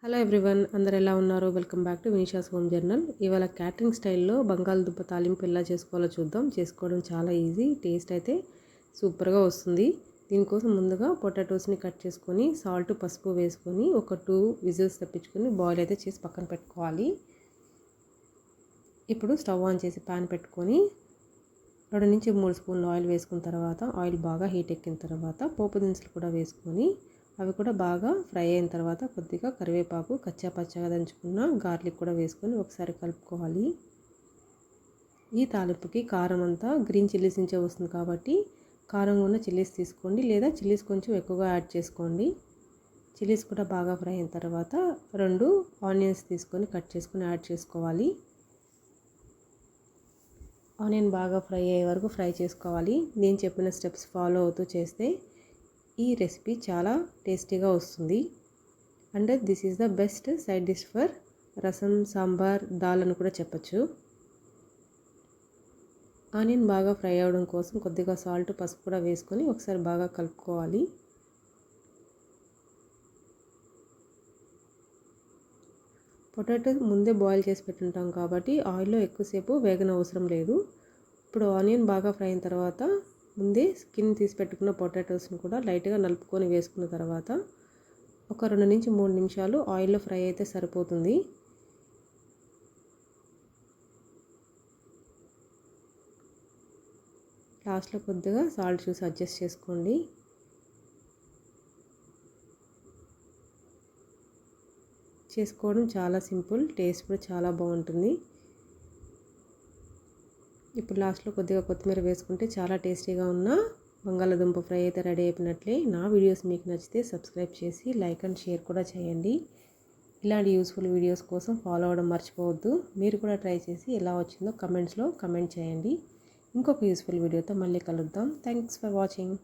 Hello everyone, అందరు ఎలా ఉన్నారు? Welcome back to Vinisha's home journal. ఇవాళ క్యాటరింగ్ స్టైల్లో బంగాళదుంప తాలింపు ఎలా చేసుకోవాలో చూద్దాం. చేసుకోవడం చాలా ఈజీ, టేస్ట్ అయితే సూపర్గా వస్తుంది. దీనికోసం ముందుగా పొటాటోస్ని కట్ చేసుకొని సాల్ట్ పసుపు వేసుకొని ఒక 2 విజిల్స్ తెప్పించుకొని బాయిల్ అయితే చేసి పక్కన పెట్టుకోవాలి. ఇప్పుడు స్టవ్ ఆన్ చేసి ప్యాన్ పెట్టుకొని 2 నుంచి 3 స్పూన్లు ఆయిల్ వేసుకున్న తర్వాత ఆయిల్ బాగా హీట్ ఎక్కిన తర్వాత పోపు దినుసులు కూడా వేసుకొని అవి కూడా బాగా ఫ్రై అయిన తర్వాత కొద్దిగా కరివేపాకు, కచ్చా పచ్చగా దంచుకున్న గార్లిక్ కూడా వేసుకొని ఒకసారి కలుపుకోవాలి. ఈ తాలింపుకి కారం అంతా గ్రీన్ చిల్లీస్ నుంచే వస్తుంది కాబట్టి కారంగా ఉన్న చిల్లీస్ తీసుకోండి, లేదా చిల్లీస్ కొంచెం ఎక్కువగా యాడ్ చేసుకోండి. చిల్లీస్ కూడా బాగా ఫ్రై అయిన తర్వాత 2 ఆనియన్స్ తీసుకొని కట్ చేసుకొని యాడ్ చేసుకోవాలి. ఆనియన్ బాగా ఫ్రై అయ్యే వరకు ఫ్రై చేసుకోవాలి. నేను చెప్పిన స్టెప్స్ ఫాలో అవుతూ చేస్తే ఈ రెసిపీ చాలా టేస్టీగా వస్తుంది. And this is the best side dish for రసం, సాంబార్, దాల్ అని కూడా చెప్పచ్చు. ఆనియన్ బాగా ఫ్రై అవ్వడం కోసం కొద్దిగా సాల్ట్, పసుపు కూడా వేసుకొని ఒకసారి బాగా కలుపుకోవాలి. పొటాటో ముందే బాయిల్ చేసి పెట్టుంటాం కాబట్టి ఆయిల్లో ఎక్కువసేపు వేగనవసరం లేదు. ఇప్పుడు ఆనియన్ బాగా ఫ్రై అయిన తర్వాత ముందే స్కిన్ తీసి పెట్టుకున్న పొటాటోస్ని కూడా లైట్గా నలుపుకొని వేసుకున్న తర్వాత ఒక 2 నుంచి 3 నిమిషాలు ఆయిల్లో ఫ్రై అయితే సరిపోతుంది. లాస్ట్లో కొద్దిగా సాల్ట్ చూసి అడ్జస్ట్ చేసుకోండి. చేసుకోవడం చాలా సింపుల్, టేస్ట్ కూడా చాలా బాగుంటుంది. ఇప్పుడు లాస్ట్లో కొద్దిగా కొత్తిమీర వేసుకుంటే చాలా టేస్టీగా ఉన్న బంగాళదుంప ఫ్రై అయితే రెడీ అయిపోయినట్లే. నా వీడియోస్ మీకు నచ్చితే సబ్స్క్రైబ్ చేసి లైక్ అండ్ షేర్ కూడా చేయండి. ఇలాంటి యూస్ఫుల్ వీడియోస్ కోసం ఫాలో అవ్వడం మర్చిపోవద్దు. మీరు కూడా ట్రై చేసి ఎలా వచ్చిందో కమెంట్స్లో కమెంట్ చేయండి. ఇంకొక యూస్ఫుల్ వీడియోతో మళ్ళీ కలుద్దాం. Thanks for watching.